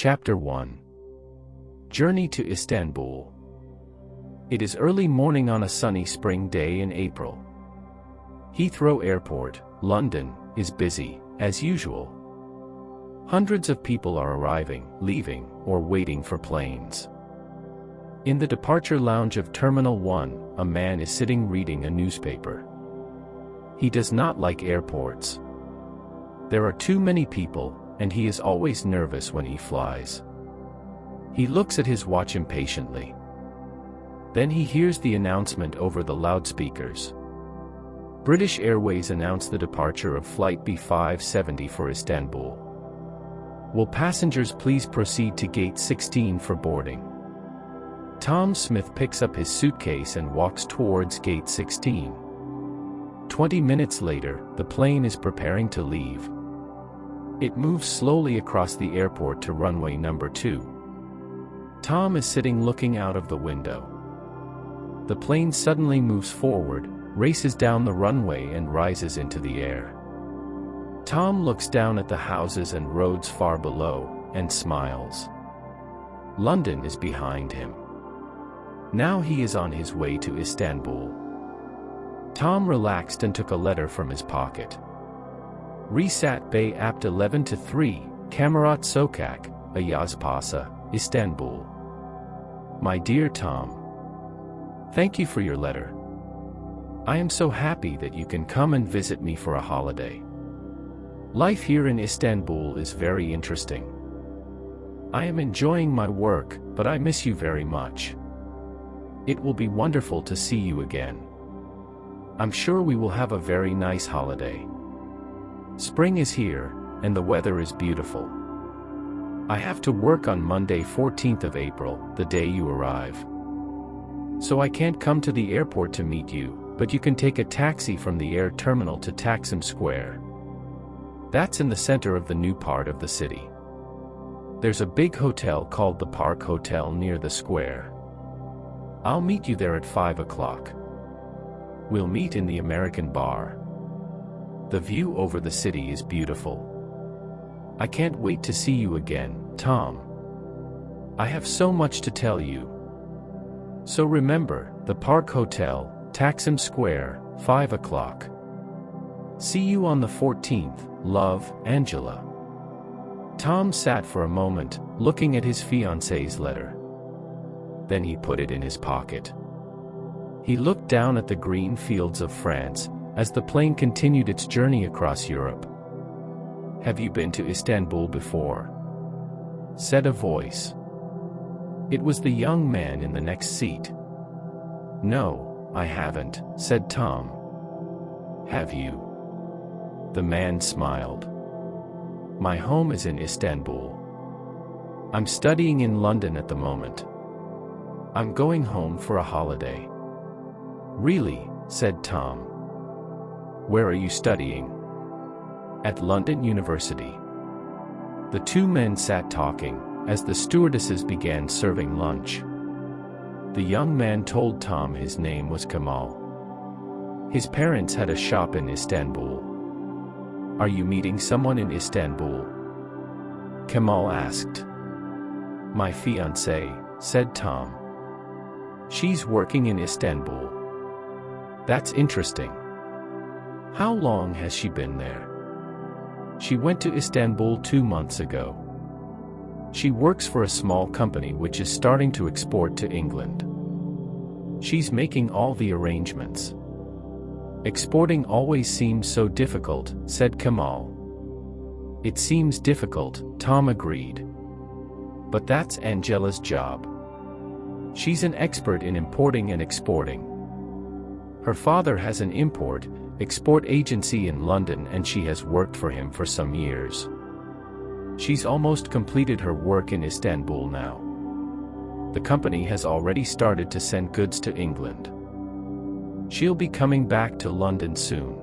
Chapter 1. Journey to Istanbul. It is early morning on a sunny spring day in April. Heathrow Airport, London, is busy, as usual. Hundreds of people are arriving, leaving, or waiting for planes. In the departure lounge of Terminal 1, a man is sitting reading a newspaper. He does not like airports. There are too many people, and he is always nervous when he flies. He looks at his watch impatiently. Then he hears the announcement over the loudspeakers. British Airways announce the departure of Flight B570 for Istanbul. Will passengers please proceed to Gate 16 for boarding? Tom Smith picks up his suitcase and walks towards Gate 16. 20 minutes later, the plane is preparing to leave. It moves slowly across the airport to runway number 2. Tom is sitting looking out of the window. The plane suddenly moves forward, races down the runway and rises into the air. Tom looks down at the houses and roads far below, and smiles. London is behind him. Now he is on his way to Istanbul. Tom relaxed and took a letter from his pocket. Resat Bey Apt 11-3, Kamarat Sokak, Ayaz Pasa, Istanbul. My dear Tom, thank you for your letter. I am so happy that you can come and visit me for a holiday. Life here in Istanbul is very interesting. I am enjoying my work, but I miss you very much. It will be wonderful to see you again. I'm sure we will have a very nice holiday. Spring is here, and the weather is beautiful. I have to work on Monday 14th of April, the day you arrive. So I can't come to the airport to meet you, but you can take a taxi from the air terminal to Taksim Square. That's in the center of the new part of the city. There's a big hotel called the Park Hotel near the square. I'll meet you there at 5 o'clock. We'll meet in the American bar. The view over the city is beautiful. I can't wait to see you again, Tom. I have so much to tell you. So remember, the Park Hotel, Taksim Square, 5 o'clock. See you on the 14th, love, Angela. Tom sat for a moment, looking at his fiancée's letter. Then he put it in his pocket. He looked down at the green fields of France, as the plane continued its journey across Europe. Have you been to Istanbul before? Said a voice. It was the young man in the next seat. No, I haven't, said Tom. Have you? The man smiled. My home is in Istanbul. I'm studying in London at the moment. I'm going home for a holiday. Really, said Tom. Where are you studying? At London University. The two men sat talking, as the stewardesses began serving lunch. The young man told Tom his name was Kamal. His parents had a shop in Istanbul. Are you meeting someone in Istanbul? Kamal asked. My fiancée, said Tom. She's working in Istanbul. That's interesting. How long has she been there? She went to Istanbul 2 months ago. She works for a small company which is starting to export to England. She's making all the arrangements. Exporting always seems so difficult, said Kamal. It seems difficult, Tom agreed. But that's Angela's job. She's an expert in importing and exporting. Her father has an import-export agency in London and she has worked for him for some years. She's almost completed her work in Istanbul now. The company has already started to send goods to England. She'll be coming back to London soon.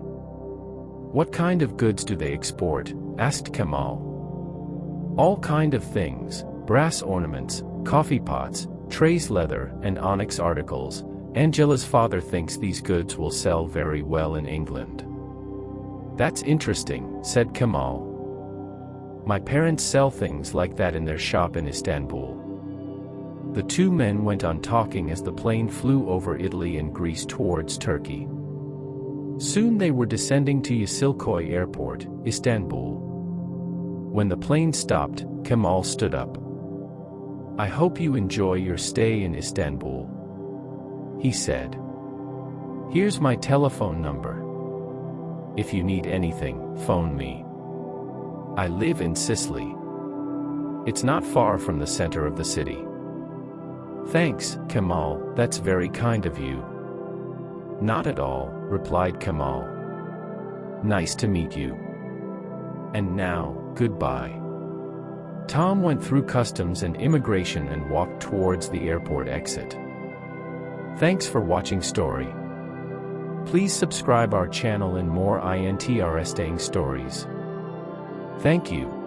What kind of goods do they export? Asked Kamal. All kind of things, brass ornaments, coffee pots, trays, leather, and onyx articles. Angela's father thinks these goods will sell very well in England. That's interesting, said Kamal. My parents sell things like that in their shop in Istanbul." The two men went on talking as the plane flew over Italy and Greece towards Turkey. Soon they were descending to Yeşilköy Airport, Istanbul. When the plane stopped, Kamal stood up. "I hope you enjoy your stay in Istanbul," he said. "Here's my telephone number. If you need anything, phone me. I live in Sicily. It's not far from the center of the city." "Thanks, Kamal, that's very kind of you." "Not at all," replied Kamal. "Nice to meet you. And now, goodbye." Tom went through customs and immigration and walked towards the airport exit. Thanks for watching story. Please subscribe our channel and more interesting stories. Thank you.